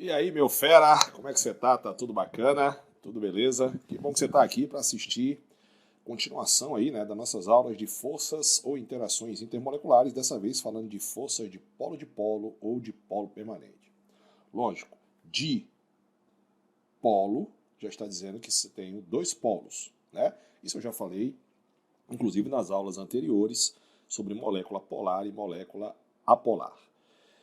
E aí, meu fera, como é que você tá? Tá tudo bacana? Tudo beleza? Que bom que você tá aqui para assistir continuação aí, né, das nossas aulas de forças ou interações intermoleculares, dessa vez falando de forças de polo ou de polo permanente. Lógico, de polo já está dizendo que você tem dois polos, né? Isso eu já falei, inclusive nas aulas anteriores, sobre molécula polar e molécula apolar.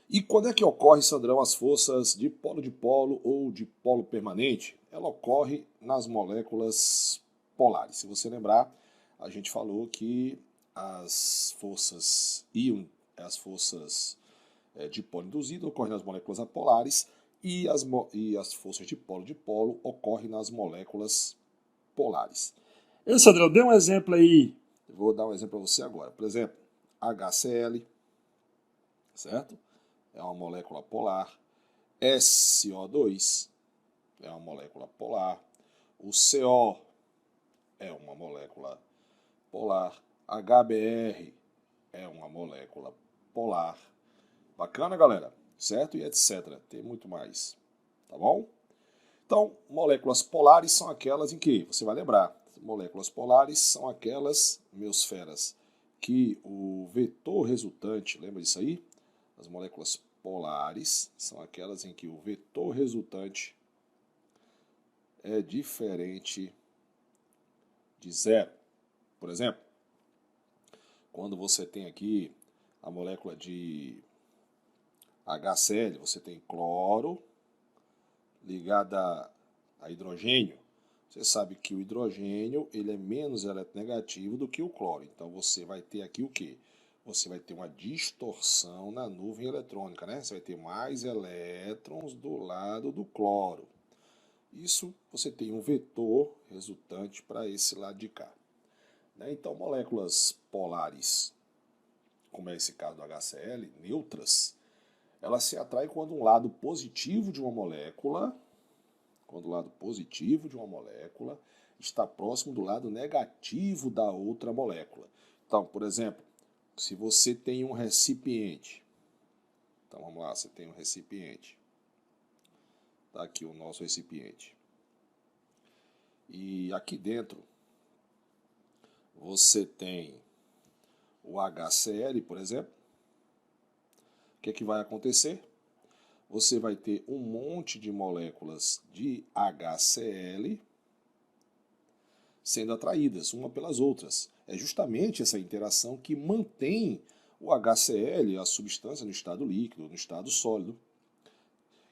E quando é que ocorre, Sandrão, as forças de polo ou de polo permanente? Ela ocorre nas moléculas polares. Se você lembrar, a gente falou que as forças íon, as forças de polo induzido ocorrem nas moléculas apolares e as forças de polo ocorrem nas moléculas polares. Ei, Sandrão, dê um exemplo aí. Eu vou dar um exemplo para você agora. Por exemplo, HCl, certo? É uma molécula polar. SO2 é uma molécula polar. O CO é uma molécula polar. HBr é uma molécula polar. Bacana, galera? Certo? E etc. Tem muito mais. Tá bom? Então, moléculas polares são aquelas em que, você vai lembrar, moléculas polares são aquelas, meus feras, que o vetor resultante, lembra disso aí? As moléculas polares são aquelas em que o vetor resultante é diferente de zero. Por exemplo, quando você tem aqui a molécula de HCl, você tem cloro ligada a hidrogênio. Você sabe que o hidrogênio ele é menos eletronegativo do que o cloro. Então você vai ter aqui o quê? Você vai ter uma distorção na nuvem eletrônica, né? Você vai ter mais elétrons do lado do cloro. Isso você tem um vetor resultante para esse lado de cá. Então, moléculas polares, como é esse caso do HCl, neutras, elas se atraem quando um lado positivo de uma molécula, está próximo do lado negativo da outra molécula. Então, por exemplo, se você tem um recipiente, então vamos lá, você tem um recipiente, tá aqui o nosso recipiente, e aqui dentro você tem o HCl, por exemplo, o que é que vai acontecer? Você vai ter um monte de moléculas de HCl sendo atraídas uma pelas outras. É justamente essa interação que mantém o HCl, a substância, no estado líquido, no estado sólido.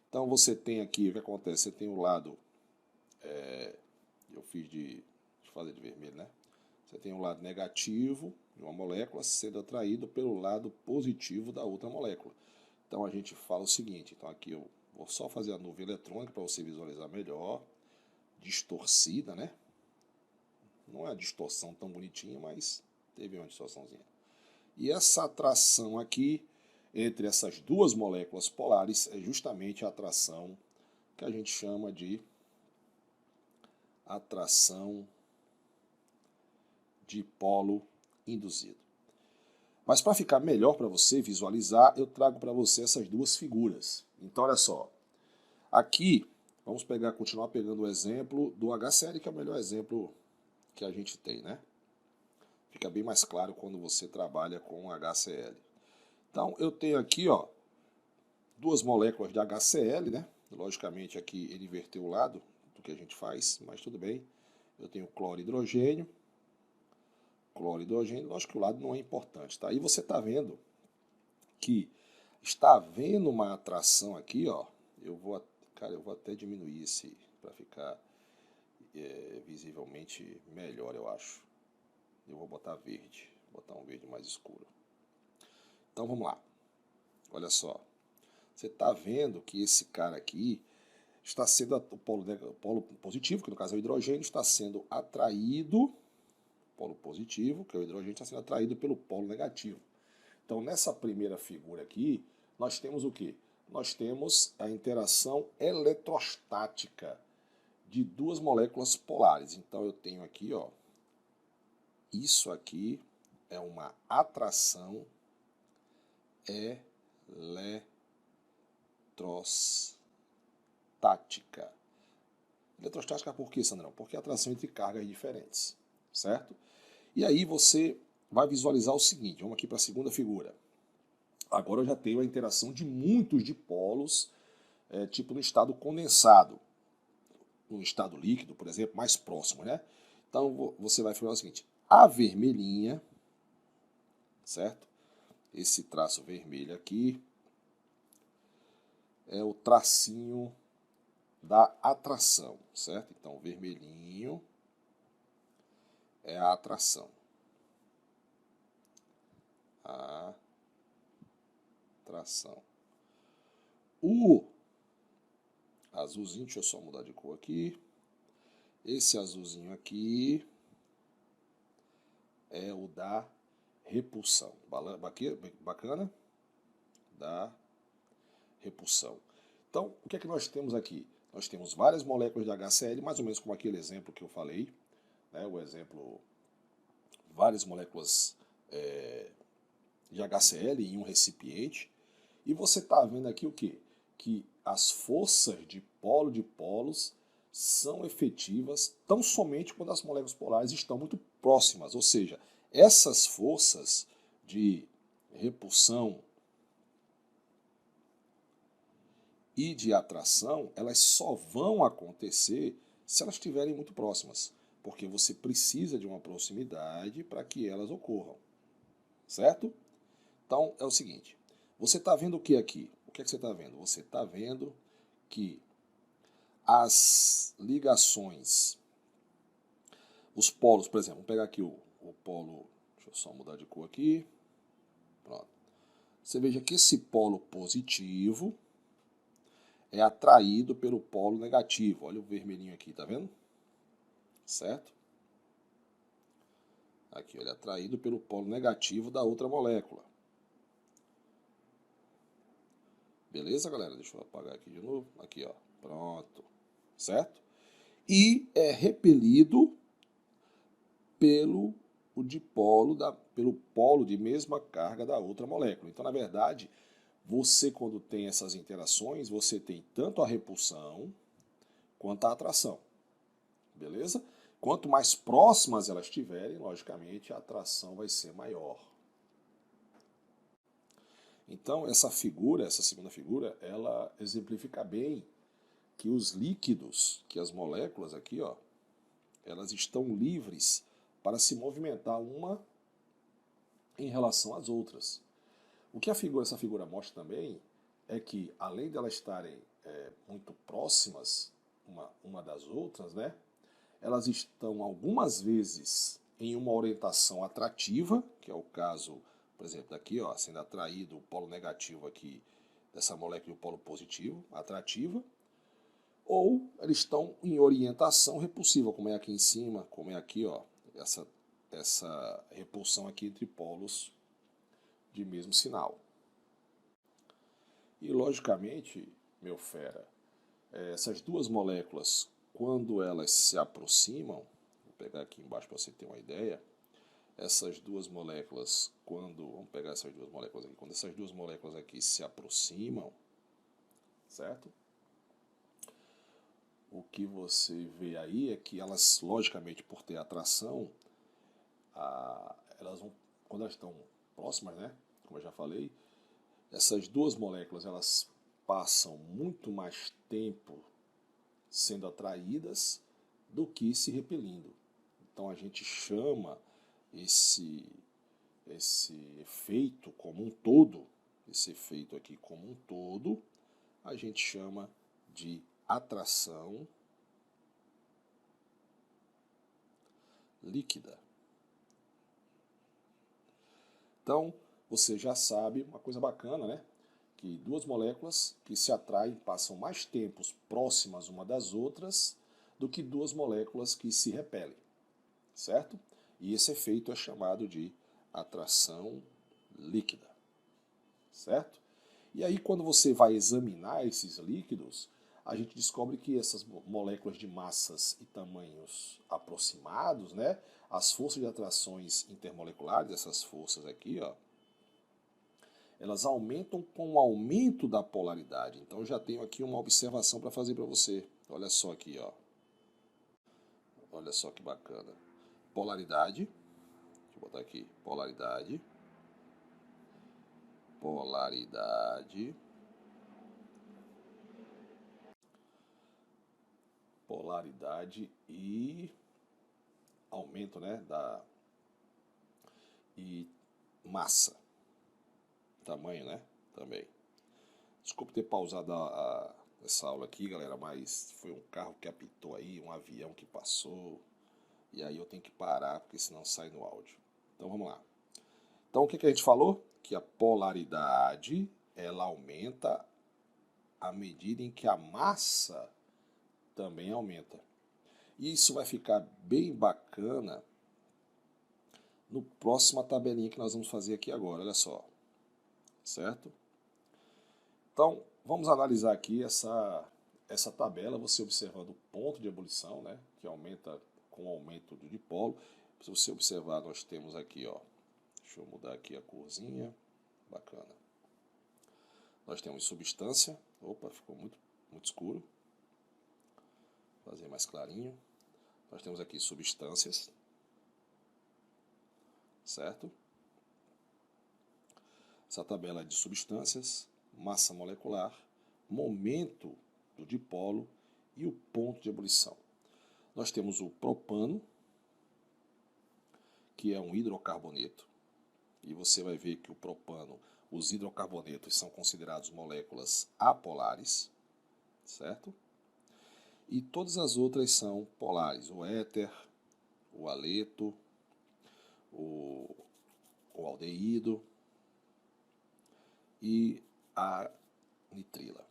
Então você tem aqui, o que acontece? Você tem o lado, eu fiz de fazer de vermelho, né? Você tem o lado negativo de uma molécula sendo atraído pelo lado positivo da outra molécula. Então a gente fala o seguinte, então aqui eu vou só fazer a nuvem eletrônica para você visualizar melhor, distorcida, né? Não é a distorção tão bonitinha, mas teve uma distorçãozinha. E essa atração aqui entre essas duas moléculas polares é justamente a atração que a gente chama de atração de polo induzido. Mas para ficar melhor para você visualizar, eu trago para você essas duas figuras. Então olha só, aqui vamos continuar pegando o exemplo do HCl, que é o melhor exemplo que a gente tem, né? Fica bem mais claro quando você trabalha com HCl. Então eu tenho aqui, ó, duas moléculas de HCl, né? Logicamente aqui ele inverteu o lado do que a gente faz, mas tudo bem. Eu tenho cloro e hidrogênio. Lógico que o lado não é importante, tá? E você está vendo que está havendo uma atração aqui, ó. Eu vou até diminuir esse para ficar visivelmente melhor, eu acho. Eu vou botar verde, botar um verde mais escuro. Então vamos lá. Olha só. Você está vendo que esse cara aqui está sendo o polo positivo, que no caso é o hidrogênio, está sendo atraído, polo positivo, que é o hidrogênio, está sendo atraído pelo polo negativo. Então nessa primeira figura aqui, nós temos o quê? Nós temos a interação eletrostática de duas moléculas polares. Então eu tenho aqui, ó, isso aqui é uma atração eletrostática. eletrostática. Eletrostática por quê, Sandrão? Porque é a atração entre cargas diferentes, certo? E aí você vai visualizar o seguinte, vamos aqui para a segunda figura. Agora eu já tenho a interação de muitos dipolos, tipo no estado condensado, no estado líquido, por exemplo, mais próximo, né? Então você vai fazer o seguinte, a vermelhinha, certo? Esse traço vermelho aqui é o tracinho da atração, certo? Então, o vermelhinho é a atração. A atração. O azulzinho, deixa eu só mudar de cor aqui. Esse azulzinho aqui é o da repulsão. Bacana? Da repulsão. Então, o que é que nós temos aqui? Nós temos várias moléculas de HCl, mais ou menos como aquele exemplo que eu falei, né? O exemplo, várias moléculas de HCl em um recipiente, e você está vendo aqui o quê? Que as forças de polos são efetivas tão somente quando as moléculas polares estão muito próximas, ou seja, essas forças de repulsão e de atração, elas só vão acontecer se elas estiverem muito próximas, porque você precisa de uma proximidade para que elas ocorram, certo? Então, é o seguinte, você está vendo o que aqui? O que é que você está vendo? Você está vendo que as ligações, os polos, por exemplo, vamos pegar aqui o polo, deixa eu só mudar de cor aqui, pronto. Você veja que esse polo positivo é atraído pelo polo negativo. Olha o vermelhinho aqui, tá vendo? Certo? Aqui, ele é atraído pelo polo negativo da outra molécula. Beleza, galera? Deixa eu apagar aqui de novo. Aqui, ó. Pronto. Certo? E é repelido pelo polo de mesma carga da outra molécula. Então, na verdade, você, quando tem essas interações, você tem tanto a repulsão quanto a atração. Beleza? Quanto mais próximas elas estiverem, logicamente, a atração vai ser maior. Então, essa segunda figura, ela exemplifica bem que os líquidos, que as moléculas aqui, ó, elas estão livres para se movimentar uma em relação às outras. O que essa figura mostra também é que, além de elas estarem muito próximas uma das outras, né, elas estão algumas vezes em uma orientação atrativa, que é o caso, por exemplo, daqui, ó, sendo atraído o polo negativo aqui dessa molécula e o polo positivo, atrativa, ou eles estão em orientação repulsiva, como é aqui em cima, como é aqui, ó, essa repulsão aqui entre polos de mesmo sinal. E, logicamente, meu fera, essas duas moléculas, quando elas se aproximam, vou pegar aqui embaixo para você ter uma ideia, essas duas moléculas, vamos pegar essas duas moléculas aqui, quando essas duas moléculas aqui se aproximam, certo? O que você vê aí é que elas, logicamente, por ter atração, quando elas estão próximas, né, como eu já falei, essas duas moléculas elas passam muito mais tempo sendo atraídas do que se repelindo. Então a gente chama esse efeito como um todo, esse efeito aqui como um todo, a gente chama de atração líquida. Então, você já sabe uma coisa bacana, né? Que duas moléculas que se atraem passam mais tempos próximas uma das outras do que duas moléculas que se repelem, certo? E esse efeito é chamado de atração líquida, certo? E aí, quando você vai examinar esses líquidos, a gente descobre que essas moléculas de massas e tamanhos aproximados, né, as forças de atrações intermoleculares, essas forças aqui, ó, elas aumentam com o aumento da polaridade. Então eu já tenho aqui uma observação para fazer para você. Olha só aqui, ó. Olha só que bacana. Polaridade. Deixa eu botar aqui. Polaridade. Polaridade. Polaridade e aumento, né, e massa, tamanho, né, também. Desculpe ter pausado essa aula aqui, galera, mas foi um carro que apitou aí, um avião que passou, e aí eu tenho que parar, porque senão sai no áudio. Então vamos lá. Então o que a gente falou? Que a polaridade, ela aumenta à medida em que a massa também aumenta. E isso vai ficar bem bacana no próxima tabelinha que nós vamos fazer aqui agora, olha só. Certo? Então, vamos analisar aqui essa tabela, você observando o ponto de ebulição, né, que aumenta com o aumento do dipolo. Se você observar, nós temos aqui, ó, deixa eu mudar aqui a corzinha, bacana. Nós temos substância, opa, ficou muito escuro. Vou fazer mais clarinho. Nós temos aqui substâncias, certo? Essa tabela é de substâncias, massa molecular, momento do dipolo e o ponto de ebulição. Nós temos o propano, que é um hidrocarboneto, e você vai ver que o propano, os hidrocarbonetos são considerados moléculas apolares, certo? E todas as outras são polares, o éter, o haleto, o aldeído e a nitrila.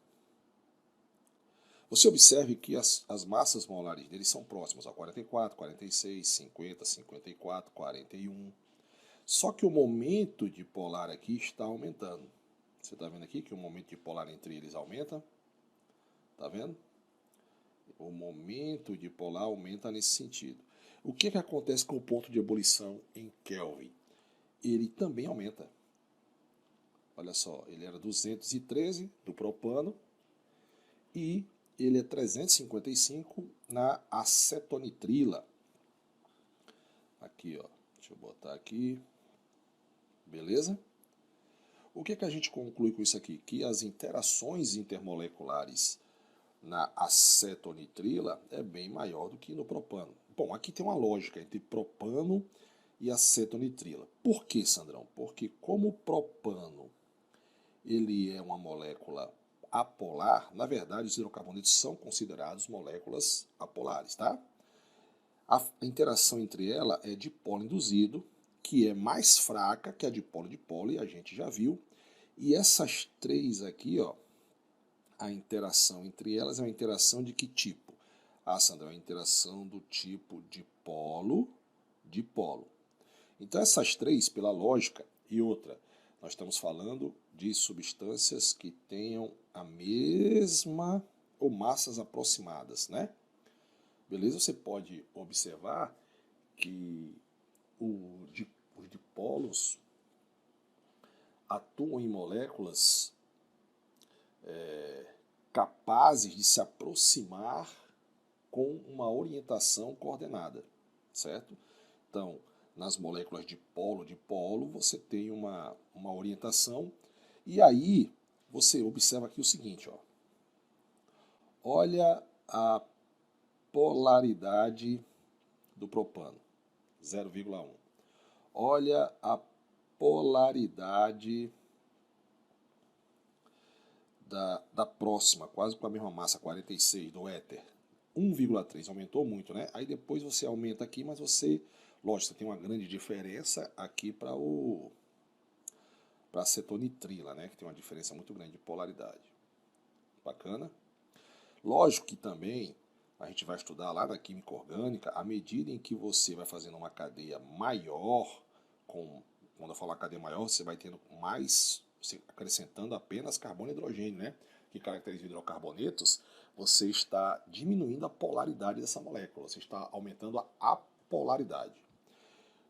Você observe que as massas molares deles são próximas a 44, 46, 50, 54, 41. Só que o momento dipolar aqui está aumentando. Você está vendo aqui que o momento dipolar entre eles aumenta? Está vendo? O momento dipolar aumenta nesse sentido. O que acontece com o ponto de ebulição em Kelvin? Ele também aumenta. Olha só, ele era 213 do propano e ele é 355 na acetonitrila. Aqui, ó, deixa eu botar aqui. Beleza? O que a gente conclui com isso aqui? Que as interações intermoleculares na acetonitrila é bem maior do que no propano. Bom, aqui tem uma lógica entre propano e acetonitrila. Por que, Sandrão? Porque como o propano ele é uma molécula apolar, na verdade os hidrocarbonetos são considerados moléculas apolares, tá? A interação entre ela é dipolo induzido, que é mais fraca que a dipolo-dipolo, e a gente já viu. E essas três aqui, ó, a interação entre elas é uma interação de que tipo? Ah, Sandra, é uma interação do tipo dipolo-dipolo. Então essas três, pela lógica, e outra, nós estamos falando de substâncias que tenham a mesma ou massas aproximadas, né? Beleza? Você pode observar que os dipolos atuam em moléculas capazes de se aproximar com uma orientação coordenada, certo? Então, nas moléculas de polo, você tem uma orientação, e aí você observa aqui o seguinte, ó. Olha a polaridade do propano, 0,1. Olha a polaridade da próxima, quase com a mesma massa, 46, do éter, 1,3, aumentou muito, né? Aí depois você aumenta aqui, mas você, lógico, tem uma grande diferença aqui para a acetonitrila, né? Que tem uma diferença muito grande de polaridade. Bacana? Lógico que também a gente vai estudar lá na química orgânica, à medida em que você vai fazendo uma cadeia maior, quando eu falar cadeia maior, você vai tendo mais, acrescentando apenas carbono e hidrogênio, né? Que caracteriza hidrocarbonetos, você está diminuindo a polaridade dessa molécula, você está aumentando a apolaridade.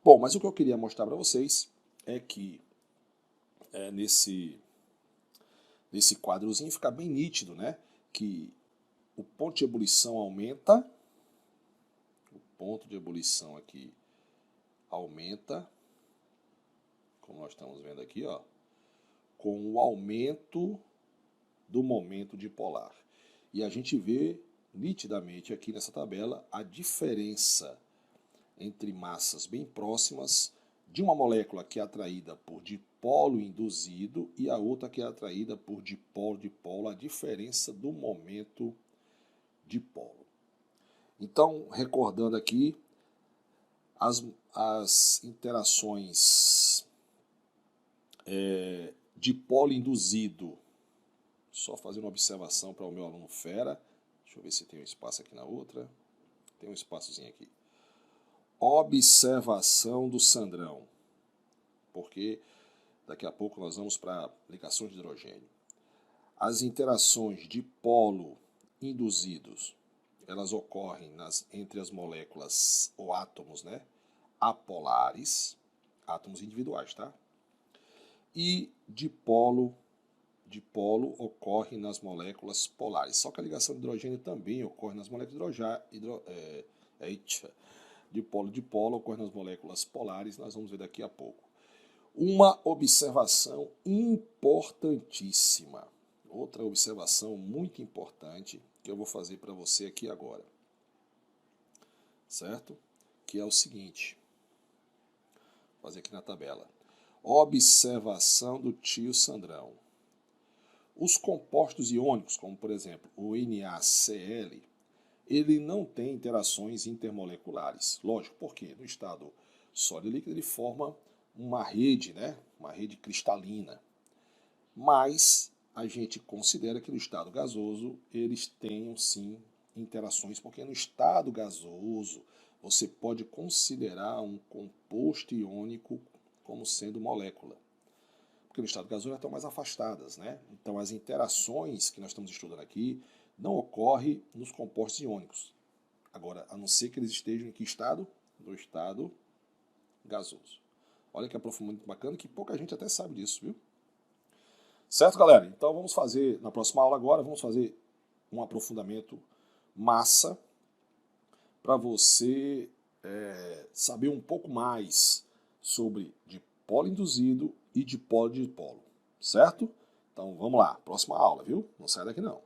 Bom, mas o que eu queria mostrar para vocês é que nesse quadrozinho fica bem nítido, né? Que o ponto de ebulição aumenta, o ponto de ebulição aqui aumenta, como nós estamos vendo aqui, ó, com o aumento do momento dipolar. E a gente vê nitidamente aqui nessa tabela a diferença entre massas bem próximas de uma molécula que é atraída por dipolo induzido e a outra que é atraída por dipolo-dipolo, a diferença do momento dipolo. Então, recordando aqui, as interações dipolo induzido, só fazendo uma observação para o meu aluno fera, deixa eu ver se tem um espaço aqui na outra, tem um espaçozinho aqui. Observação do Sandrão, porque daqui a pouco nós vamos para ligações de hidrogênio. As interações dipolo induzidos, elas ocorrem entre as moléculas ou átomos, né, apolares, átomos individuais, tá? E dipolo ocorre nas moléculas polares. Só que a ligação de hidrogênio também ocorre nas moléculas dipolo ocorre nas moléculas polares, nós vamos ver daqui a pouco. Uma observação importantíssima, outra observação muito importante que eu vou fazer para você aqui agora, certo? Que é o seguinte, vou fazer aqui na tabela. Observação do tio Sandrão. Os compostos iônicos, como por exemplo o NaCl, ele não tem interações intermoleculares. Lógico, porque no estado sólido e líquido ele forma uma rede, né? Uma rede cristalina. Mas a gente considera que no estado gasoso eles tenham sim interações, porque no estado gasoso você pode considerar um composto iônico como sendo molécula. Porque no estado gasoso elas estão mais afastadas, né? Então as interações que nós estamos estudando aqui não ocorrem nos compostos iônicos. Agora, a não ser que eles estejam em que estado? No estado gasoso. Olha que aprofundamento bacana, que pouca gente até sabe disso, viu? Certo, galera? Então vamos fazer, na próxima aula agora, vamos fazer um aprofundamento massa para você saber um pouco mais sobre dipolo induzido e dipolo-dipolo, certo? Então vamos lá, próxima aula, viu? Não sai daqui não.